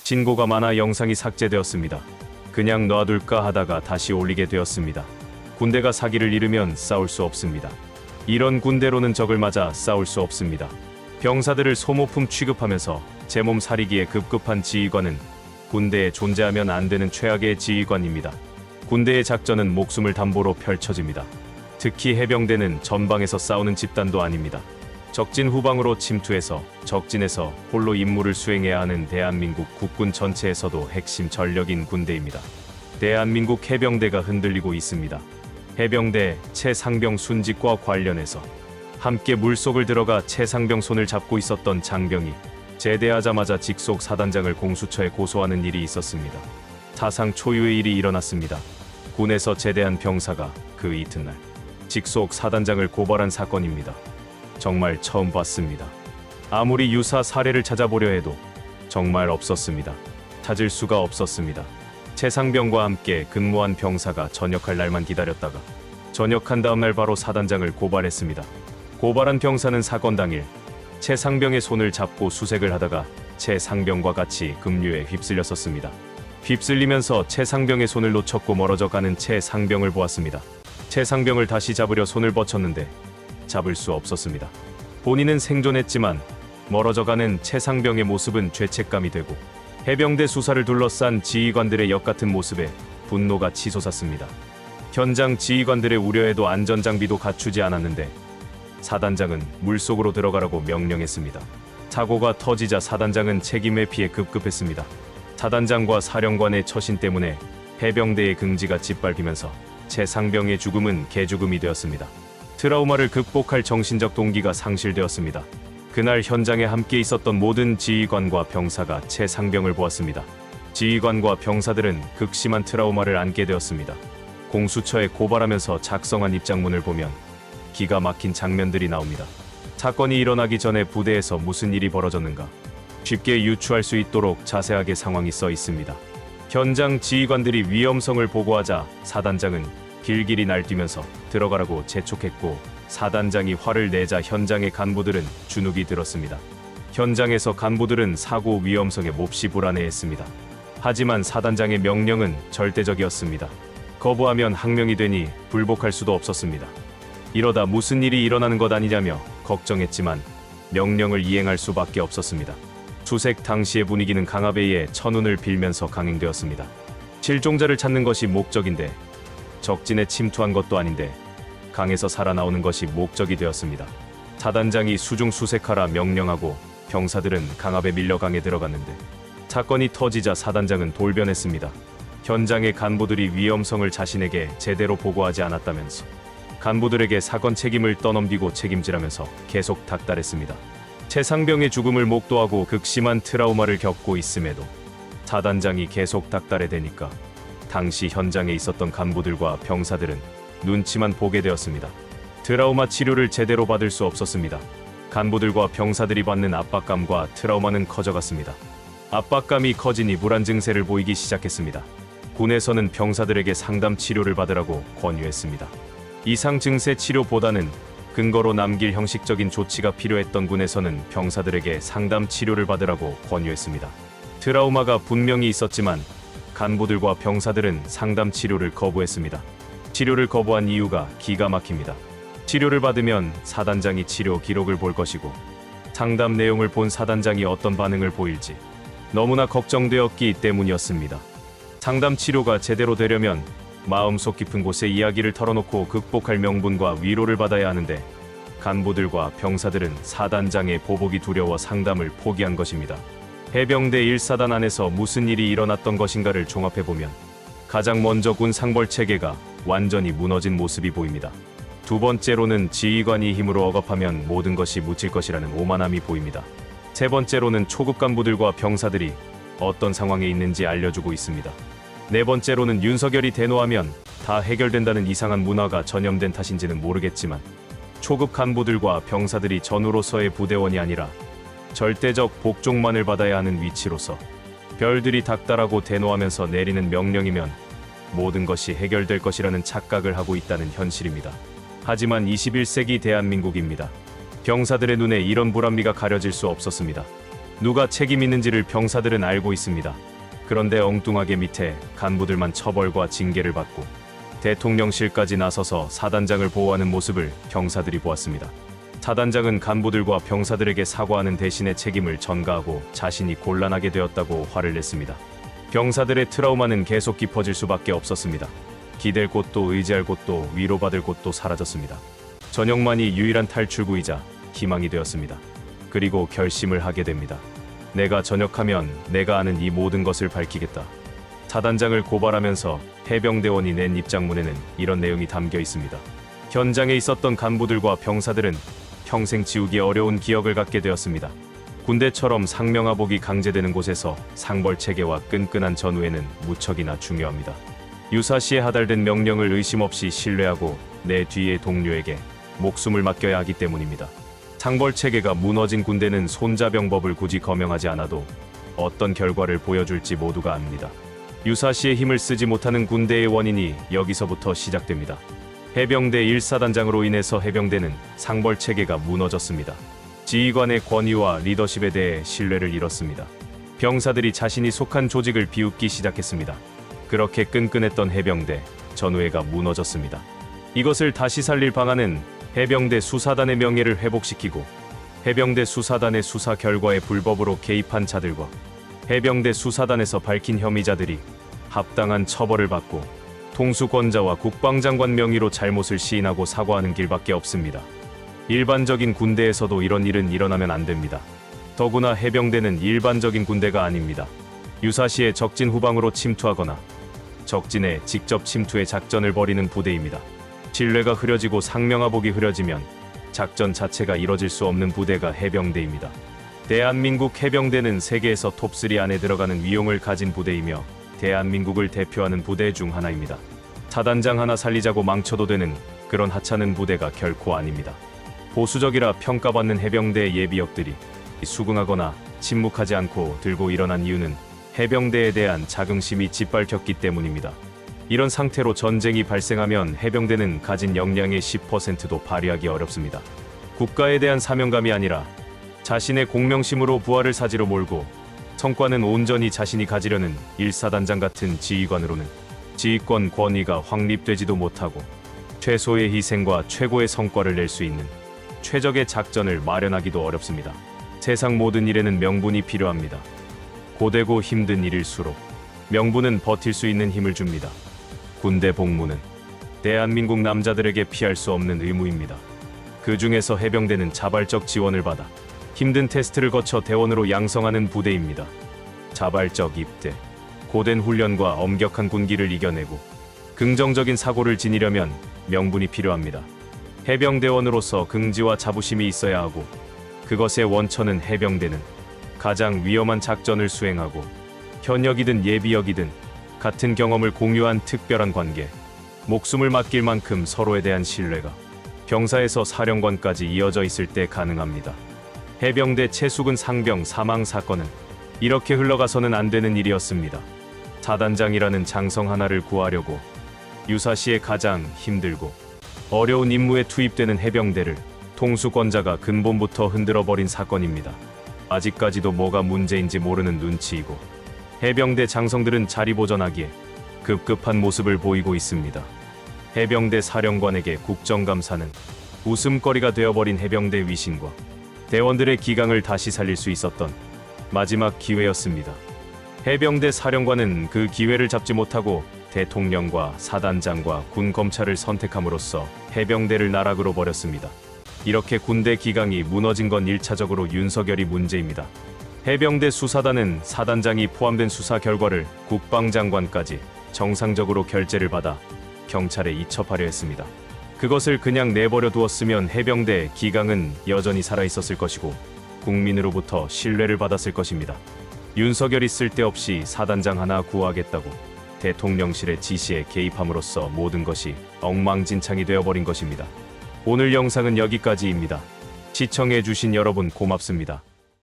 신고가 많아 영상이 삭제되었습니다. 그냥 놔둘까 하다가 다시 올리게 되었습니다. 군대가 사기를 잃으면 싸울 수 없습니다. 이런 군대로는 적을 맞아 싸울 수 없습니다. 병사들을 소모품 취급하면서 제 몸 사리기에 급급한 지휘관은 군대에 존재하면 안 되는 최악의 지휘관입니다. 군대의 작전은 목숨을 담보로 펼쳐집니다. 특히 해병대는 전방에서 싸우는 집단도 아닙니다. 적진 후방으로 침투해서 적진에서 홀로 임무를 수행해야 하는 대한민국 국군 전체에서도 핵심 전력인 군대입니다. 대한민국 해병대가 흔들리고 있습니다. 해병대 최상병 순직과 관련해서 함께 물속을 들어가 최상병 손을 잡고 있었던 장병이 제대하자마자 직속 사단장을 공수처에 고소하는 일이 있었습니다. 사상 초유의 일이 일어났습니다. 군에서 제대한 병사가 그 이튿날 직속 사단장을 고발한 사건입니다. 정말 처음 봤습니다. 아무리 유사 사례를 찾아보려 해도 정말 없었습니다. 찾을 수가 없었습니다. 최상병과 함께 근무한 병사가 전역할 날만 기다렸다가 전역한 다음날 바로 사단장을 고발했습니다. 고발한 병사는 사건 당일 최상병의 손을 잡고 수색을 하다가 최상병과 같이 급류에 휩쓸렸었습니다. 휩쓸리면서 최상병의 손을 놓쳤고 멀어져 가는 최상병을 보았습니다. 최상병을 다시 잡으려 손을 뻗쳤는데 잡을 수 없었습니다. 본인은 생존했지만 멀어져가는 최상병의 모습은 죄책감이 되고 해병대 수사를 둘러싼 지휘관들의 역같은 모습에 분노가 치솟았습니다. 현장 지휘관들의 우려에도 안전장비도 갖추지 않았는데 사단장은 물속으로 들어가라고 명령했습니다. 사고가 터지자 사단장은 책임 회피에 급급했습니다. 사단장과 사령관의 처신 때문에 해병대의 긍지가 짓밟히면서 최상병의 죽음은 개죽음이 되었습니다. 트라우마를 극복할 정신적 동기가 상실되었습니다. 그날 현장에 함께 있었던 모든 지휘관과 병사가 최상병을 보았습니다. 지휘관과 병사들은 극심한 트라우마를 안게 되었습니다. 공수처에 고발하면서 작성한 입장문을 보면 기가 막힌 장면들이 나옵니다. 사건이 일어나기 전에 부대에서 무슨 일이 벌어졌는가 쉽게 유추할 수 있도록 자세하게 상황이 써 있습니다. 현장 지휘관들이 위험성을 보고하자 사단장은 길길이 날뛰면서 들어가라고 재촉했고 사단장이 화를 내자 현장의 간부들은 주눅이 들었습니다. 현장에서 간부들은 사고 위험성에 몹시 불안해했습니다. 하지만 사단장의 명령은 절대적이었습니다. 거부하면 항명이 되니 불복할 수도 없었습니다. 이러다 무슨 일이 일어나는 것 아니냐며 걱정했지만 명령을 이행할 수밖에 없었습니다. 수색 당시의 분위기는 강압에 천운을 빌면서 강행되었습니다. 실종자를 찾는 것이 목적인데 적진에 침투한 것도 아닌데 강에서 살아나오는 것이 목적이 되었습니다. 사단장이 수중 수색하라 명령하고 병사들은 강압에 밀려 강에 들어갔는데 사건이 터지자 사단장은 돌변했습니다. 현장의 간부들이 위험성을 자신에게 제대로 보고하지 않았다면서 간부들에게 사건 책임을 떠넘기고 책임지라면서 계속 닥달했습니다. 최상병의 죽음을 목도하고 극심한 트라우마를 겪고 있음에도 사단장이 계속 닥달해 대니까 당시 현장에 있었던 간부들과 병사들은 눈치만 보게 되었습니다. 트라우마 치료를 제대로 받을 수 없었습니다. 간부들과 병사들이 받는 압박감과 트라우마는 커져갔습니다. 압박감이 커지니 불안 증세를 보이기 시작했습니다. 군에서는 병사들에게 상담 치료를 받으라고 권유했습니다. 이상 증세 치료보다는 근거로 남길 형식적인 조치가 필요했던 군에서는 병사들에게 상담 치료를 받으라고 권유했습니다. 트라우마가 분명히 있었지만 간부들과 병사들은 상담 치료를 거부했습니다. 치료를 거부한 이유가 기가 막힙니다. 치료를 받으면 사단장이 치료 기록을 볼 것이고 상담 내용을 본 사단장이 어떤 반응을 보일지 너무나 걱정되었기 때문이었습니다. 상담 치료가 제대로 되려면 마음속 깊은 곳에 이야기를 털어놓고 극복할 명분과 위로를 받아야 하는데 간부들과 병사들은 사단장의 보복이 두려워 상담을 포기한 것입니다. 해병대 1사단 안에서 무슨 일이 일어났던 것인가를 종합해보면 가장 먼저 군 상벌 체계가 완전히 무너진 모습이 보입니다. 두 번째로는 지휘관이 힘으로 억압하면 모든 것이 묻힐 것이라는 오만함이 보입니다. 세 번째로는 초급 간부들과 병사들이 어떤 상황에 있는지 알려주고 있습니다. 네 번째로는 윤석열이 대노하면 다 해결된다는 이상한 문화가 전염된 탓인지는 모르겠지만 초급 간부들과 병사들이 전우로서의 부대원이 아니라 절대적 복종만을 받아야 하는 위치로서 별들이 닥달하고 대노하면서 내리는 명령이면 모든 것이 해결될 것이라는 착각을 하고 있다는 현실입니다. 하지만 21세기 대한민국입니다. 병사들의 눈에 이런 불합리가 가려질 수 없었습니다. 누가 책임 있는지를 병사들은 알고 있습니다. 그런데 엉뚱하게 밑에 간부들만 처벌과 징계를 받고 대통령실까지 나서서 사단장을 보호하는 모습을 병사들이 보았습니다. 사단장은 간부들과 병사들에게 사과하는 대신에 책임을 전가하고 자신이 곤란하게 되었다고 화를 냈습니다. 병사들의 트라우마는 계속 깊어질 수밖에 없었습니다. 기댈 곳도 의지할 곳도 위로받을 곳도 사라졌습니다. 전역만이 유일한 탈출구이자 희망이 되었습니다. 그리고 결심을 하게 됩니다. 내가 전역하면 내가 아는 이 모든 것을 밝히겠다. 사단장을 고발하면서 해병대원이 낸 입장문에는 이런 내용이 담겨 있습니다. 현장에 있었던 간부들과 병사들은 평생 지우기 어려운 기억을 갖게 되었습니다. 군대처럼 상명하복이 강제되는 곳에서 상벌체계와 끈끈한 전우회는 무척이나 중요합니다. 유사시에 하달된 명령을 의심 없이 신뢰하고 내 뒤의 동료에게 목숨을 맡겨야 하기 때문입니다. 상벌체계가 무너진 군대는 손자병법을 굳이 거명하지 않아도 어떤 결과를 보여줄지 모두가 압니다. 유사시에 힘을 쓰지 못하는 군대의 원인이 여기서부터 시작됩니다. 해병대 1사단장으로 인해서 해병대는 상벌체계가 무너졌습니다. 지휘관의 권위와 리더십에 대해 신뢰를 잃었습니다. 병사들이 자신이 속한 조직을 비웃기 시작했습니다. 그렇게 끈끈했던 해병대 전우회가 무너졌습니다. 이것을 다시 살릴 방안은 해병대 수사단의 명예를 회복시키고 해병대 수사단의 수사 결과에 불법으로 개입한 자들과 해병대 수사단에서 밝힌 혐의자들이 합당한 처벌을 받고 통수권자와 국방장관 명의로 잘못을 시인하고 사과하는 길밖에 없습니다. 일반적인 군대에서도 이런 일은 일어나면 안 됩니다. 더구나 해병대는 일반적인 군대가 아닙니다. 유사시에 적진 후방으로 침투하거나 적진에 직접 침투해 작전을 벌이는 부대입니다. 신뢰가 흐려지고 상명하복이 흐려지면 작전 자체가 이뤄질 수 없는 부대가 해병대입니다. 대한민국 해병대는 세계에서 톱3 안에 들어가는 위용을 가진 부대이며 대한민국을 대표하는 부대 중 하나입니다. 사단장 하나 살리자고 망쳐도 되는 그런 하찮은 부대가 결코 아닙니다. 보수적이라 평가받는 해병대의 예비역들이 수긍하거나 침묵하지 않고 들고 일어난 이유는 해병대에 대한 자긍심이 짓밟혔기 때문입니다. 이런 상태로 전쟁이 발생하면 해병대는 가진 역량의 10%도 발휘하기 어렵습니다. 국가에 대한 사명감이 아니라 자신의 공명심으로 부하를 사지로 몰고 성과는 온전히 자신이 가지려는 1사단장 같은 지휘관으로는 지휘권 권위가 확립되지도 못하고 최소의 희생과 최고의 성과를 낼 수 있는 최적의 작전을 마련하기도 어렵습니다. 세상 모든 일에는 명분이 필요합니다. 고되고 힘든 일일수록 명분은 버틸 수 있는 힘을 줍니다. 군대 복무는 대한민국 남자들에게 피할 수 없는 의무입니다. 그 중에서 해병대는 자발적 지원을 받아 힘든 테스트를 거쳐 대원으로 양성하는 부대입니다. 자발적 입대, 고된 훈련과 엄격한 군기를 이겨내고 긍정적인 사고를 지니려면 명분이 필요합니다. 해병대원으로서 긍지와 자부심이 있어야 하고 그것의 원천은 해병대는 가장 위험한 작전을 수행하고 현역이든 예비역이든 같은 경험을 공유한 특별한 관계, 목숨을 맡길 만큼 서로에 대한 신뢰가 병사에서 사령관까지 이어져 있을 때 가능합니다. 해병대 최수근 상병 사망 사건은 이렇게 흘러가서는 안 되는 일이었습니다. 사단장이라는 장성 하나를 구하려고 유사시에 가장 힘들고 어려운 임무에 투입되는 해병대를 통수권자가 근본부터 흔들어버린 사건입니다. 아직까지도 뭐가 문제인지 모르는 눈치이고 해병대 장성들은 자리보전하기에 급급한 모습을 보이고 있습니다. 해병대 사령관에게 국정감사는 웃음거리가 되어버린 해병대 위신과 대원들의 기강을 다시 살릴 수 있었던 마지막 기회였습니다. 해병대 사령관은 그 기회를 잡지 못하고 대통령과 사단장과 군 검찰을 선택함으로써 해병대를 나락으로 버렸습니다. 이렇게 군대 기강이 무너진 건 1차적으로 윤석열이 문제입니다. 해병대 수사단은 사단장이 포함된 수사 결과를 국방장관까지 정상적으로 결재를 받아 경찰에 이첩하려 했습니다. 그것을 그냥 내버려 두었으면 해병대 기강은 여전히 살아있었을 것이고 국민으로부터 신뢰를 받았을 것입니다. 윤석열이 쓸데없이 사단장 하나 구하겠다고 대통령실의 지시에 개입함으로써 모든 것이 엉망진창이 되어버린 것입니다. 오늘 영상은 여기까지입니다. 시청해주신 여러분 고맙습니다.